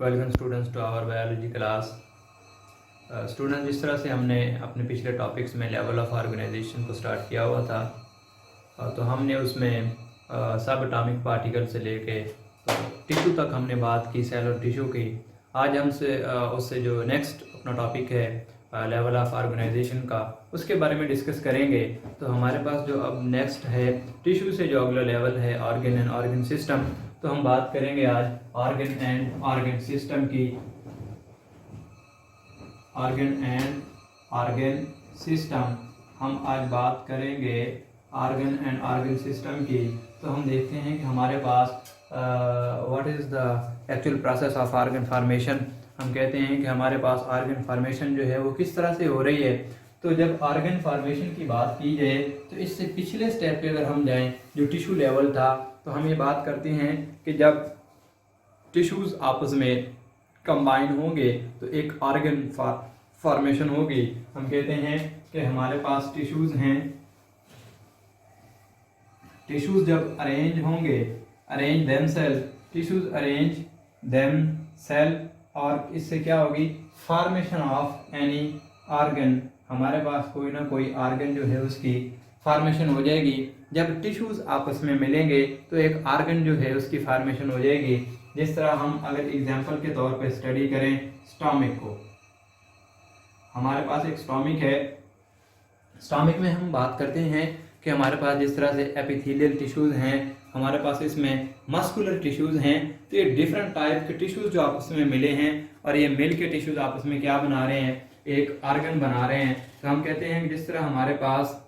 Welcome students to our biology class. Student, जिस तरह से हमने अपने पिछले टॉपिक्स में लेवल ऑफ ऑर्गेनाइजेशन को स्टार्ट किया हुआ था, तो हमने उसमें सब एटॉमिक पार्टिकल से लेके तो टिश्यू तक हमने बात की, सेल और टिश्यू की। आज हमसे उससे जो नेक्स्ट अपना टॉपिक है लेवल ऑफ ऑर्गेनाइजेशन का, उसके बारे में डिस्कस करेंगे। तो हमारे पास जो अब नेक्स्ट है टिश्यू से जो अगला लेवल है ऑर्गन एंड ऑर्गन सिस्टम, तो हम बात करेंगे आज ऑर्गन एंड ऑर्गन सिस्टम की। ऑर्गन एंड ऑर्गन सिस्टम, हम आज बात करेंगे ऑर्गन एंड ऑर्गन सिस्टम की। तो हम देखते हैं कि हमारे पास what is the actual process of organ formation. हम कहते हैं कि हमारे पास ऑर्गन फॉर्मेशन जो है वो किस तरह से हो रही है। तो जब ऑर्गन फॉर्मेशन की बात की जाए तो इससे पिछले स्टेप पे अगर हम जाएं, जो टिश्यू लेवल था, तो हम ये बात करते हैं कि जब टिश्यूज़ आपस में कंबाइन होंगे तो एक ऑर्गन फॉर्मेशन होगी। हम कहते हैं कि हमारे पास टिश्यूज़ हैं, टिश्यूज़ जब अरेंज होंगे, arrange themselves, tissues arrange themselves, और इससे क्या होगी, फॉर्मेशन ऑफ एनी ऑर्गन। हमारे पास कोई ना कोई ऑर्गन जो है उसकी फॉर्मेशन हो जाएगी। जब टिश्यूज़ आपस में मिलेंगे तो एक ऑर्गन जो है उसकी फॉर्मेशन हो जाएगी। जिस तरह हम अगर एग्जांपल के तौर पे स्टडी करें स्टोमिक को, हमारे पास एक स्टोमिक है। स्टोमिक में हम बात करते हैं कि हमारे पास जिस तरह से एपिथेलियल टिश्यूज़ हैं, हमारे पास इसमें मस्कुलर टिश्यूज़ हैं। तो ये डिफरेंट टाइप के टिश्यूज़ जो आपस में मिले हैं और ये मिल के टिश्यूज़ आपस में क्या बना रहे हैं, एक ऑर्गन बना रहे हैं। तो हम कहते हैं कि जिस तरह हमारे पास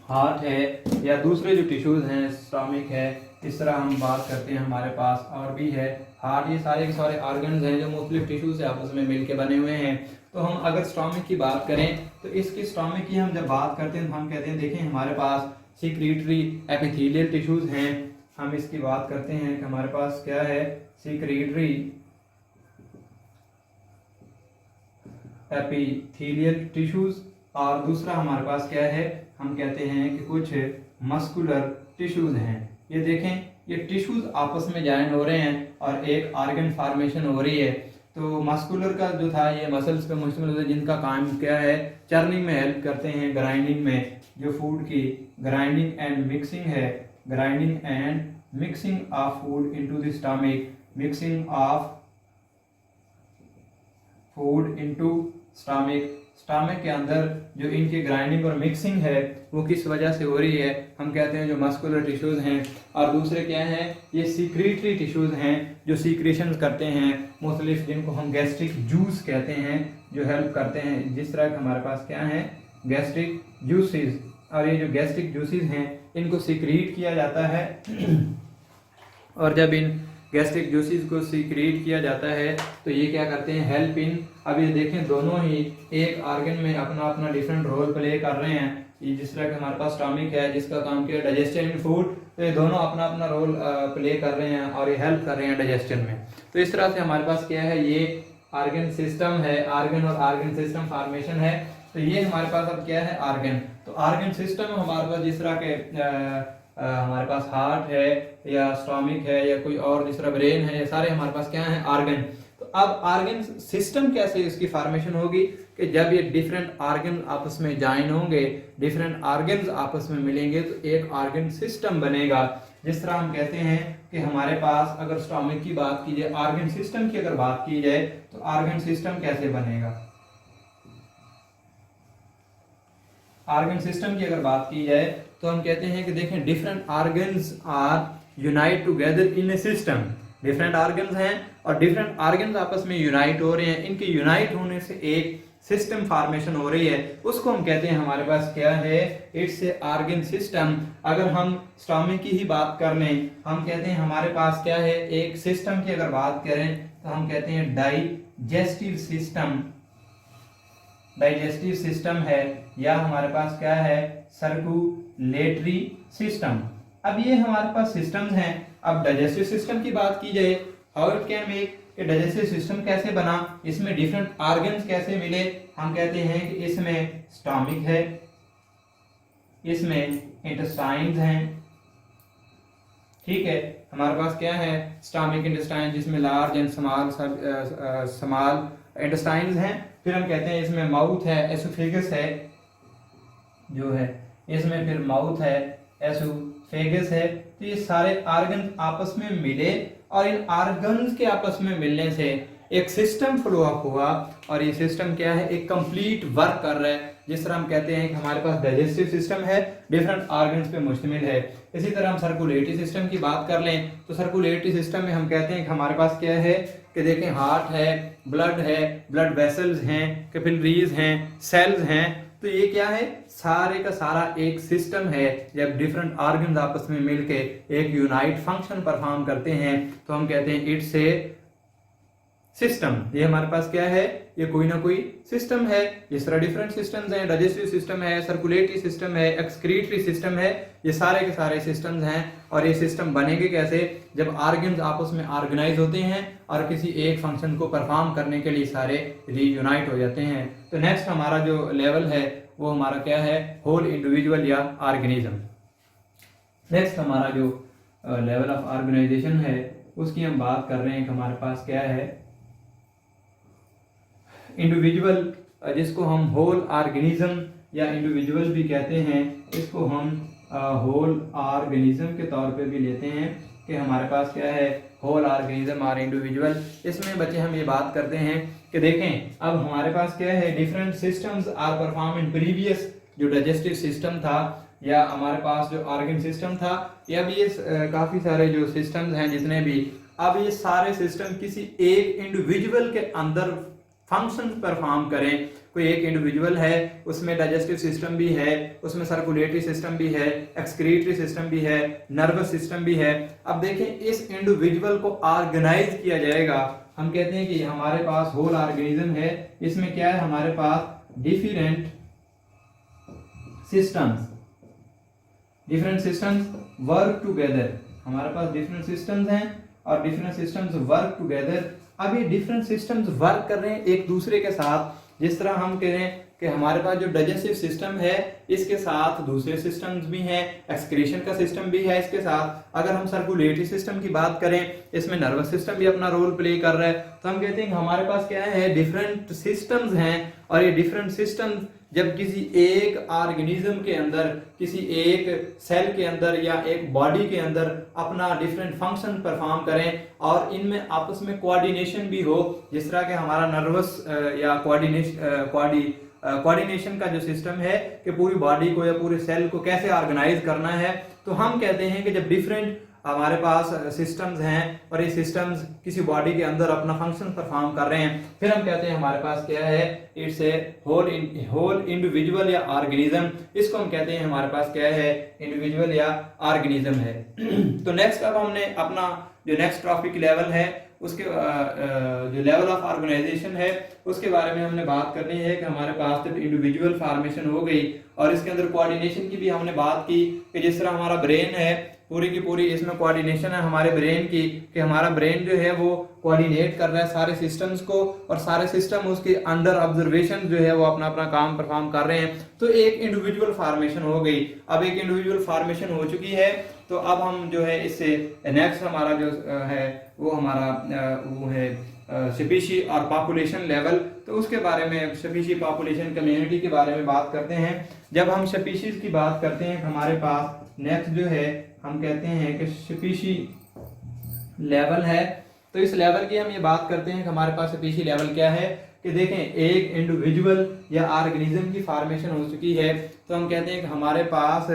हार्ट है या दूसरे जो टिश्यूज़ हैं, स्टोमिक है, इस तरह हम बात करते हैं हमारे पास और भी है हार्ट। ये सारे के सारे ऑर्गन्स हैं जो मुख्तलिफ टिश्यू से आपस में मिल के बने हुए हैं। तो हम अगर स्टोमिक की बात करें तो इसकी स्टोमिक की हम जब बात करते हैं तो हम कहते हैं, देखें हमारे पास सीक्रेटरी एपिथेलियल टिश्यूज़ हैं। हम इसकी बात करते हैं कि हमारे पास क्या है, सीक्रेटरी एपिथेलियल टिश्यूज़, और दूसरा हमारे पास क्या है, हम कहते हैं कि कुछ मस्कुलर टिश्यूज़ हैं। ये देखें, ये टिश्यूज़ आपस में ज्वाइन हो रहे हैं और एक ऑर्गन फॉर्मेशन हो रही है। तो मस्कुलर का जो था ये मसल्स पे मुश्तमिल होता है, जिनका काम क्या है, चर्निंग में हेल्प करते हैं, ग्राइंडिंग में, जो फूड की ग्राइंडिंग एंड मिक्सिंग है, grinding and mixing of food into the stomach, mixing of food into stomach. Stomach के अंदर जो इनकी ग्राइंडिंग और मिक्सिंग है वो किस वजह से हो रही है, हम कहते हैं जो मस्कुलर टिश्यूज़ हैं। और दूसरे क्या हैं, ये सीक्रेटरी टिश्यूज़ हैं जो सीक्रेशन करते हैं मुख्तलिफ, जिनको हम गैस्ट्रिक जूस कहते हैं, जो हेल्प करते हैं। जिस तरह के हमारे पास क्या है, गैस्ट्रिक जूसेस, और ये जो गैस्ट्रिक जूसेस हैं इनको सीक्रेट किया जाता है। और जब इन गैस्ट्रिक जूसेस को सीक्रेट किया जाता है तो ये क्या करते हैं, हेल्प इन, अब ये देखें दोनों ही एक ऑर्गन में अपना अपना डिफरेंट रोल प्ले कर रहे हैं। ये जिस तरह के हमारे पास स्टोमिक है जिसका काम किया डाइजेशन इन फूड, तो ये दोनों अपना अपना रोल प्ले कर रहे हैं और ये हेल्प कर रहे हैं डाइजेशन में। तो इस तरह से हमारे पास क्या है, ये ऑर्गन सिस्टम है, ऑर्गन और ऑर्गन सिस्टम फॉर्मेशन है। तो ये हमारे पास अब क्या है, ऑर्गन। तो ऑर्गन सिस्टम हमारे पास जिस तरह के हमारे पास हार्ट है या स्टोमिक है या कोई और जिस तरह ब्रेन है, ये सारे हमारे पास क्या है, ऑर्गन। तो अब ऑर्गन सिस्टम कैसे इसकी फॉर्मेशन होगी कि जब ये डिफरेंट ऑर्गन आपस में ज्वाइन होंगे, डिफरेंट ऑर्गन्स आपस में मिलेंगे तो एक ऑर्गन सिस्टम बनेगा। जिस तरह हम कहते हैं कि हमारे पास अगर स्टोमिक की बात की जाए, ऑर्गन सिस्टम की अगर बात की जाए तो ऑर्गन सिस्टम कैसे बनेगा। ऑर्गन सिस्टम की अगर बात की जाए तो हम कहते हैं कि देखें different organs are unite together in a system. Different organs हैं और डिफरेंट ऑर्गन्स आपस में यूनाइट हो रहे हैं, इनके यूनाइट होने से एक सिस्टम फॉर्मेशन हो रही है, उसको हम कहते हैं हमारे पास क्या है, इट्स ए ऑर्गन सिस्टम। अगर हम स्टोमिक की ही बात कर लें, हम कहते हैं हमारे पास क्या है, एक सिस्टम की अगर बात करें तो हम कहते हैं डाइजेस्टिव सिस्टम, डाइजेस्टिव सिस्टम है, या हमारे पास क्या है, सर्कुलेटरी सिस्टम। अब ये हमारे पास सिस्टम्स हैं। अब डाइजेस्टिव सिस्टम की बात की जाए, हाउ इट कैन मेक, कि डाइजेस्टिव सिस्टम कैसे बना, इसमें डिफरेंट ऑर्गन्स कैसे मिले। हम कहते हैं कि इसमें स्टोमिक है, इसमें इंटेस्टाइन्स हैं, ठीक है, हमारे पास क्या है, स्टमक इंटेस्टाइन जिसमें लार्ज एंड स्मॉल इंटेस्टाइन्स हैं। फिर हम कहते हैं इसमें माउथ है, एसोफेगस है जो है, इसमें फिर माउथ है, एसोफेगस है। तो ये सारे ऑर्गन आपस में मिले और इन ऑर्गन्स के आपस में मिलने से एक सिस्टम फ्लो अप हुआ और ये सिस्टम क्या है, एक कंप्लीट वर्क कर रहा है। जिस तरह हम कहते हैं कि हमारे पास डाइजेस्टिव सिस्टम है, डिफरेंट ऑर्गन्स पे मुश्तमिल है। इसी तरह हम सर्कुलेटरी सिस्टम की बात कर लें तो सर्कुलेटरी सिस्टम में हम कहते हैं कि हमारे पास क्या है कि देखें, हार्ट है, ब्लड वेसल्स हैं, कैपिलरीज हैं, सेल्स हैं। तो ये क्या है, सारे का सारा एक सिस्टम है। जब डिफरेंट ऑर्गन्स आपस में मिलके एक यूनाइट फंक्शन परफॉर्म करते हैं तो हम कहते हैं इट्स ए सिस्टम। ये हमारे पास क्या है, ये कोई ना कोई सिस्टम है। जिस तरह डिफरेंट सिस्टम्स हैं, डाइजेस्टिव सिस्टम है, सर्कुलेटरी सिस्टम है, एक्सक्रीटरी सिस्टम है, ये सारे के सारे सिस्टम्स हैं। और ये सिस्टम बनेंगे कैसे, जब ऑर्गन्स आपस में ऑर्गेनाइज होते हैं और किसी एक फंक्शन को परफॉर्म करने के लिए सारे रीयूनाइट हो जाते हैं। तो नेक्स्ट हमारा जो लेवल है वो हमारा क्या है, होल इंडिविजुअल या ऑर्गेनिज्म। नेक्स्ट हमारा जो लेवल ऑफ ऑर्गेनाइजेशन है उसकी हम बात कर रहे हैं कि हमारे पास क्या है, इंडिविजुअल, जिसको हम होल ऑर्गेनिज्म या इंडिविजुअल भी कहते हैं, इसको हम होल ऑर्गेनिज्म के तौर पे भी लेते हैं कि हमारे पास क्या है, होल ऑर्गेनिज्म और इंडिविजुअल। इसमें बच्चे हम ये बात करते हैं कि देखें अब हमारे पास क्या है, different systems are perform in previous, जो डाइजेस्टिव सिस्टम था या हमारे पास जो ऑर्गन सिस्टम था, या भी ये काफ़ी सारे जो सिस्टम्स हैं जितने भी, अब ये सारे सिस्टम किसी एक इंडिविजुअल के अंदर फंक्शन परफॉर्म करें। कोई एक इंडिविजुअल है, उसमें डाइजेस्टिव सिस्टम भी है, उसमें सर्कुलेटरी सिस्टम भी है, एक्सक्रीटरी सिस्टम भी है, नर्वस सिस्टम भी है। अब देखें इस इंडिविजुअल को ऑर्गेनाइज किया जाएगा। हम कहते हैं कि हमारे पास होल ऑर्गेनिज्म है, इसमें क्या है, हमारे पास डिफरेंट सिस्टम्स वर्क टुगेदर। हमारे पास डिफरेंट सिस्टम्स हैं और डिफरेंट सिस्टम्स वर्क टुगेदर। अब ये डिफरेंट सिस्टम्स वर्क कर रहे हैं एक दूसरे के साथ। जिस तरह हम कह रहे हैं कि हमारे पास जो डाइजेस्टिव सिस्टम है इसके साथ दूसरे सिस्टम्स भी हैं, एक्सक्रीशन का सिस्टम भी है इसके साथ। अगर हम सर्कुलेटरी सिस्टम की बात करें, इसमें नर्वस सिस्टम भी अपना रोल प्ले कर रहा है। तो हम कहते हैं कि हमारे पास क्या है, डिफरेंट सिस्टम्स हैं और ये डिफरेंट सिस्टम्स जब किसी एक ऑर्गेनिज्म के अंदर, किसी एक सेल के अंदर या एक बॉडी के अंदर अपना डिफरेंट फंक्शन परफॉर्म करें और इनमें आपस में कोऑर्डिनेशन भी हो, जिस तरह के हमारा नर्वस या कोऑर्डिनेशन का जो सिस्टम है कि पूरी बॉडी को या पूरे सेल को कैसे ऑर्गेनाइज करना है। तो हम कहते हैं कि जब डिफरेंट हमारे पास सिस्टम्स हैं और ये सिस्टम्स किसी बॉडी के अंदर अपना फंक्शन परफॉर्म कर रहे हैं, फिर हम कहते हैं हमारे पास क्या है, इट्स ए होल इंडिविजुअल या ऑर्गेनिज्म। इसको हम कहते हैं हमारे पास क्या है, इंडिविजुअल या ऑर्गेनिज्म है। तो नेक्स्ट अब हमने अपना जो नेक्स्ट टॉपिक लेवल है उसके जो लेवल ऑफ ऑर्गेनाइजेशन है उसके बारे में हमने बात करनी है कि हमारे पास जब इंडिविजुअल फॉर्मेशन हो गई और इसके अंदर कोऑर्डिनेशन की भी हमने बात की कि जिस तरह हमारा ब्रेन है पूरी की पूरी, इसमें कोऑर्डिनेशन है हमारे ब्रेन की कि हमारा ब्रेन जो है वो कोऑर्डिनेट कर रहा है सारे सिस्टम्स को और सारे सिस्टम उसके अंडर ऑब्जर्वेशन जो है वो अपना अपना काम परफॉर्म कर रहे हैं। तो एक इंडिविजुअल फॉर्मेशन हो गई। अब एक इंडिविजुअल फॉर्मेशन हो चुकी है तो अब हम जो है इससे नेक्स्ट हमारा जो है वो हमारा वो है स्पीशी और पॉपुलेशन लेवल। तो उसके बारे में स्पीशी पॉपुलेशन कम्युनिटी के बारे में बात करते हैं। जब हम स्पीशीज की बात करते हैं हमारे पास नेक्स्ट जो है हम कहते हैं कि स्पीशी लेवल है। तो इस लेवल की हम ये बात करते हैं कि हमारे पास स्पीशी लेवल क्या है कि देखें एक इंडिविजुअल या ऑर्गेनिज्म की फॉर्मेशन हो चुकी है तो हम कहते हैं कि हमारे पास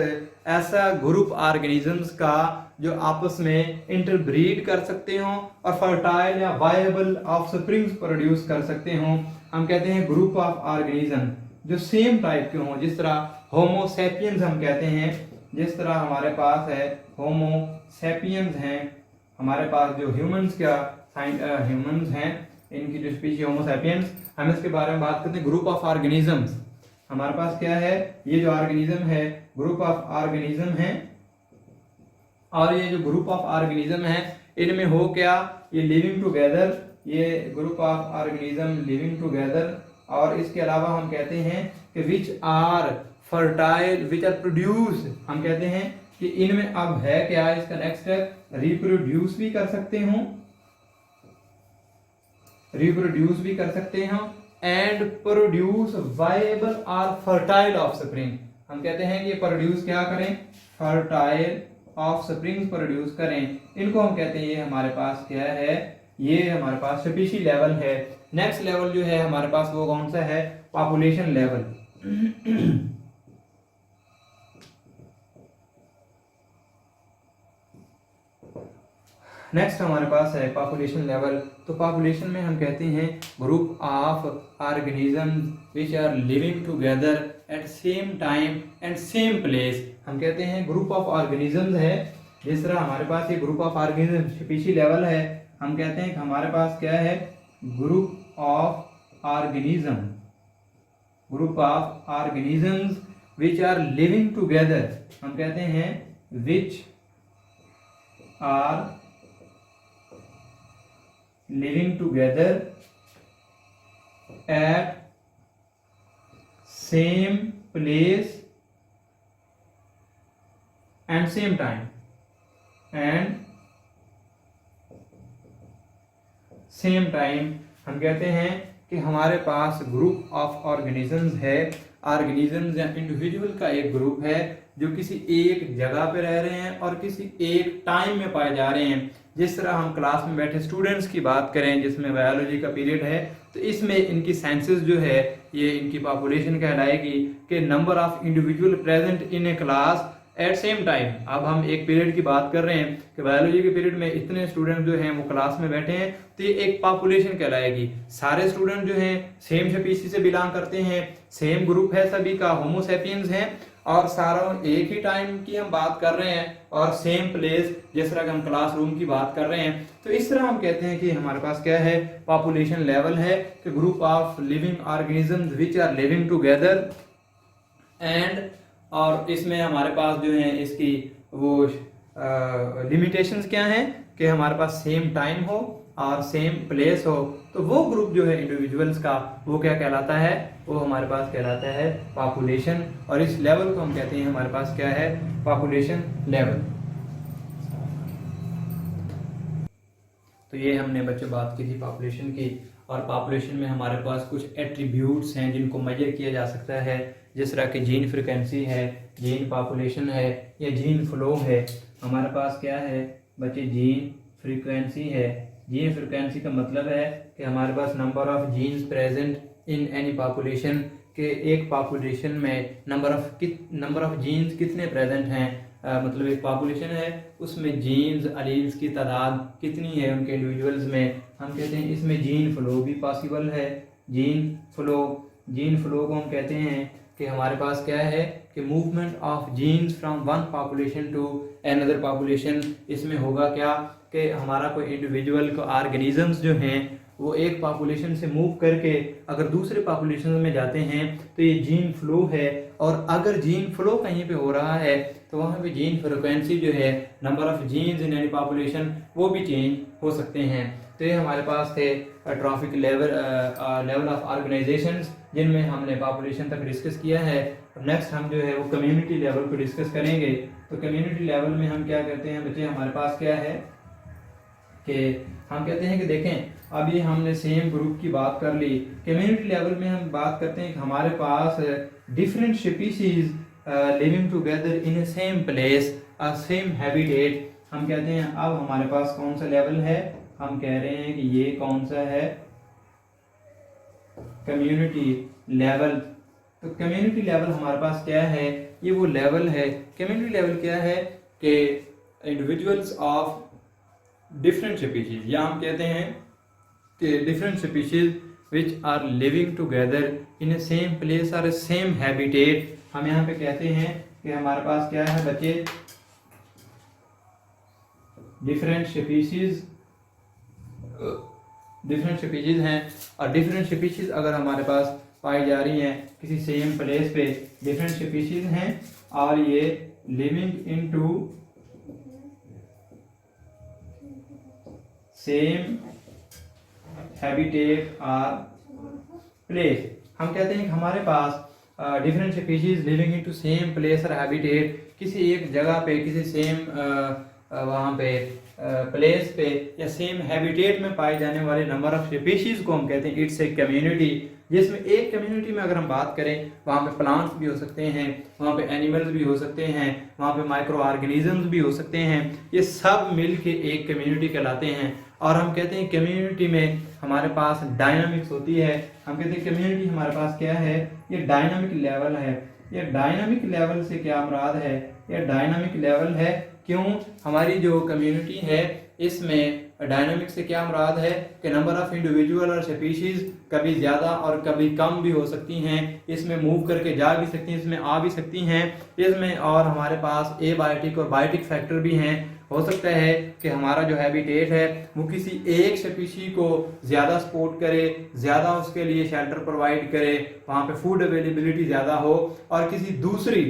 ऐसा ग्रुप ऑर्गेनिजम्स का जो आपस में इंटरब्रीड कर सकते हो और फर्टाइल या वायबल ऑफस्प्रिंग्स प्रोड्यूस कर सकते हो। हम कहते हैं ग्रुप ऑफ ऑर्गेनिज्म जो सेम टाइप के हों, जिस तरह होमो सैपियंस हम कहते हैं, जिस तरह हमारे पास है होमो सैपियंस हैं, हमारे पास जो ह्यूमंस हैं इनकी जो स्पीशी होमो सैपियंस, हम इसके बारे में बात करते हैं ग्रुप ऑफ ऑर्गेनिजम्स। हमारे पास क्या है, ये जो ऑर्गेनिज्म है ग्रुप ऑफ ऑर्गेनिज्म है और ये जो ग्रुप ऑफ ऑर्गेनिज्म है इनमें हो क्या, ये लिविंग टुगेदर, ये group of organism living together. और इसके अलावा हम कहते हैं कि which are fertile, which are produce, हम कहते हैं कि इनमें अब है क्या, इसका नेक्स्ट स्टेप, रिप्रोड्यूस भी कर सकते हो, रिप्रोड्यूस भी कर सकते हो एंड प्रोड्यूस वायबल और फर्टाइल ऑफस्प्रिंग। हम कहते हैं कि प्रोड्यूस क्या करें, फर्टाइल ऑफस्प्रिंग प्रोड्यूस करें। इनको हम कहते हैं ये हमारे पास क्या है, ये हमारे पास स्पीशी लेवल है। नेक्स्ट लेवल जो है हमारे पास वो कौन सा है, पॉपुलेशन लेवल। नेक्स्ट हमारे पास है पॉपुलेशन लेवल। तो पॉपुलेशन में हम कहते हैं group of organisms which are living together at same time and same place. हम कहते हैं ग्रुप ऑफ ऑर्गेनिजम्स है, जिस तरह हमारे पास ये group of organism species level है, हम कहते हैं कि हमारे पास क्या है, group of organism, group of organisms which are living together. हम कहते हैं which are living together at same place and same time and same time। हम कहते हैं कि हमारे पास ग्रुप ऑफ ऑर्गेनिजम्स है, ऑर्गेनिजम्स या इंडिविजुअल का एक ग्रुप है जो किसी एक जगह पे रह रहे हैं और किसी एक टाइम में पाए जा रहे हैं। जिस तरह हम क्लास में बैठे स्टूडेंट्स की बात करें जिसमें बायोलॉजी का पीरियड है, तो इसमें इनकी सेंसेस जो है ये इनकी पॉपुलेशन कहलाएगी कि number of individual present in a class at same time. अब हम एक पीरियड की बात कर रहे हैं कि बायोलॉजी के पीरियड में इतने स्टूडेंट जो हैं वो क्लास में बैठे हैं, तो ये एक पॉपुलेशन कहलाएगी। सारे स्टूडेंट जो हैं सेम स्पीशीज से बिलोंग करते हैं, सेम ग्रुप है सभी का, होमो सैपियंस हैं, और सारा एक ही टाइम की हम बात कर रहे हैं और सेम प्लेस, जिस तरह हम क्लासरूम की बात कर रहे हैं। तो इस तरह हम कहते हैं कि हमारे पास क्या है, पॉपुलेशन लेवल है कि group of living organisms which are living together and, और इसमें हमारे पास जो है इसकी वो लिमिटेशंस क्या हैं कि हमारे पास सेम टाइम हो और सेम प्लेस हो। तो वो ग्रुप जो है इंडिविजुअल्स का वो क्या कहलाता है, वो हमारे पास कहलाता है पॉपुलेशन, और इस लेवल को हम कहते हैं हमारे पास क्या है, पॉपुलेशन लेवल। तो ये हमने बच्चों बात की थी पॉपुलेशन की, और पॉपुलेशन में हमारे पास कुछ एट्रीब्यूट्स हैं जिनको मेजर किया जा सकता है, जिस तरह की जीन फ्रिक्वेंसी है, जीन पॉपुलेशन है, या जीन फ्लो है। हमारे पास क्या है बच्चे, जीन फ्रीक्वेंसी है। जीन फ्रीक्वेंसी का मतलब है कि हमारे पास number of genes present in any population, के एक पॉपुलेशन में नंबर ऑफ जीन्स कितने प्रेजेंट हैं। मतलब एक पॉपुलेशन है उसमें जीन्स अलील्स की तादाद कितनी है उनके इंडिविजुअल्स में। हम कहते हैं इसमें जीन फ्लो भी पॉसिबल है। जीन फ्लो को हम कहते हैं कि हमारे पास क्या है कि movement of genes from one population to another population. इसमें होगा क्या कि हमारा कोई इंडिविजुअल को ऑर्गेनिजम्स जो हैं वो एक पॉपुलेशन से मूव करके अगर दूसरे पॉपुलेशन में जाते हैं तो ये जीन फ्लो है, और अगर जीन फ्लो कहीं पे हो रहा है तो वहाँ पे जीन फ्रिक्वेंसी जो है, number of genes in any population, वो भी चेंज हो सकते हैं। तो ये हमारे पास थे ट्रॉफिक लेवल ऑफ ऑर्गेनाइजेशंस जिनमें हमने पॉपुलेशन तक डिस्कस किया है। नेक्स्ट हम जो है वो कम्युनिटी लेवल को डिस्कस करेंगे। तो कम्युनिटी लेवल में हम क्या करते हैं बच्चे, हमारे पास क्या है कि हम कहते हैं कि देखें अब ये हमने सेम ग्रुप की बात कर ली। कम्युनिटी लेवल में हम बात करते हैं कि हमारे पास different species living together in a same place, a same habitat. हम कहते हैं अब हमारे पास कौन सा लेवल है, हम कह रहे हैं कि ये कौन सा है, कम्युनिटी लेवल। तो कम्युनिटी लेवल हमारे पास क्या है, ये वो लेवल है। कम्युनिटी लेवल क्या है कि इंडिविजुअल्स ऑफ डिफरेंट स्पीशीज, या हम कहते हैं कि different species which are living together in a same place और ए सेम हैबिटेट। हम यहाँ पे कहते हैं कि हमारे पास क्या है बच्चे, डिफरेंट स्पीशीज हैं, और डिफरेंट स्पीशीज अगर हमारे पास पाई जा रही हैं किसी सेम प्लेस पे, डिफरेंट स्पीशीज हैं और ये लिविंग इनटू सेम हैबिटेट और प्लेस। हम कहते हैं कि हमारे पास different species living into same place और हैबिटेट, किसी एक जगह पे किसी सेम वहाँ पे प्लेस पे या सेम हैबिटेट में पाए जाने वाले नंबर ऑफ स्पीशीज को हम कहते हैं इट्स ए कम्युनिटी। जिसमें एक कम्युनिटी में अगर हम बात करें वहाँ पे प्लांट्स भी हो सकते हैं, वहाँ पे एनिमल्स भी हो सकते हैं, वहाँ पे माइक्रो ऑर्गेनिजम्स भी हो सकते हैं, ये सब मिल के एक कम्युनिटी कहलाते हैं। और हम कहते हैं कम्युनिटी में हमारे पास डायनामिक्स होती है। हम कहते हैं कम्युनिटी हमारे पास क्या है, ये डायनामिक लेवल है। ये डायनामिक लेवल से क्या मुराद है, ये डायनामिक लेवल है क्यों, हमारी जो कम्युनिटी है इसमें डायनामिक से क्या मुराद है कि नंबर ऑफ इंडिविजुअल और स्पीशीज कभी ज़्यादा और कभी कम भी हो सकती हैं, इसमें मूव करके जा भी सकती हैं, इसमें आ भी सकती हैं, इसमें और हमारे पास एबायोटिक और बायोटिक फैक्टर भी हैं। हो सकता है कि हमारा जो हैबिटेट है वो किसी एक स्पीशी को ज़्यादा सपोर्ट करे, ज़्यादा उसके लिए शेल्टर प्रोवाइड करे, वहाँ पे फूड अवेलेबिलिटी ज़्यादा हो, और किसी दूसरी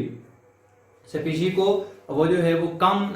स्पीशी को वो जो है वो कम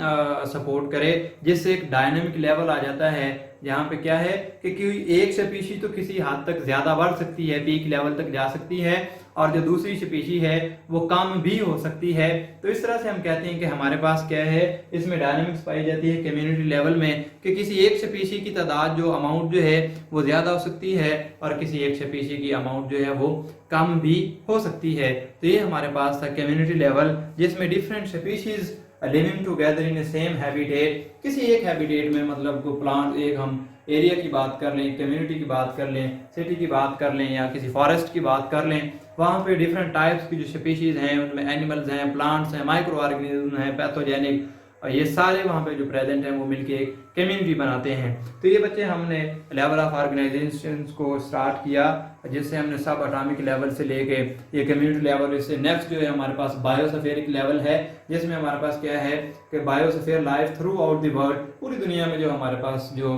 सपोर्ट करे, जिससे एक डायनामिक लेवल आ जाता है जहाँ पे क्या है कि कोई एक स्पीशी तो किसी हद तक ज़्यादा बढ़ सकती है, पीक लेवल तक जा सकती है, और जो दूसरी स्पीशी है वो कम भी हो सकती है। तो इस तरह से हम कहते हैं कि हमारे पास क्या है, इसमें डायनामिक्स पाई जाती है कम्युनिटी लेवल में कि किसी एक स्पीशी की तादाद जो अमाउंट जो है वो ज़्यादा हो सकती है और किसी एक स्पीशी की अमाउंट जो है वो कम भी हो सकती है। तो ये हमारे पास था कम्युनिटी लेवल, जिसमें different species living together in same habitat, किसी एक हैबिटेट में, मतलब को प्लांट, एक हम एरिया की बात कर लें, कम्युनिटी की बात कर लें, सिटी की बात कर लें या किसी फॉरेस्ट की बात कर लें, वहाँ पे डिफरेंट टाइप्स की जो स्पीशीज हैं उनमें एनिमल्स हैं, प्लांट्स हैं, माइक्रो ऑर्गेनिज्म हैं, पैथोजेनिक, और ये सारे वहाँ पे जो प्रेजेंट हैं वो मिलके एक कम्युनिटी बनाते हैं। तो ये बच्चे हमने लेवल ऑफ ऑर्गेनाइजेशन को स्टार्ट किया, जिससे हमने सब एटॉमिक लेवल से लेके ये कम्युनिटी लेवल, इससे नेक्स्ट जो है हमारे पास बायोस्फीयरिक लेवल है, जिसमें हमारे पास क्या है कि biosphere life through out the world, पूरी दुनिया में जो हमारे पास जो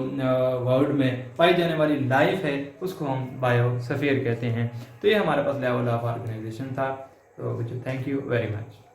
वर्ल्ड में पाई जाने वाली लाइफ है उसको हम बायोस्फीयर कहते हैं। तो ये हमारे पास लेवल ऑफ ऑर्गेनाइजेशन था। तो थैंक यू वेरी मच।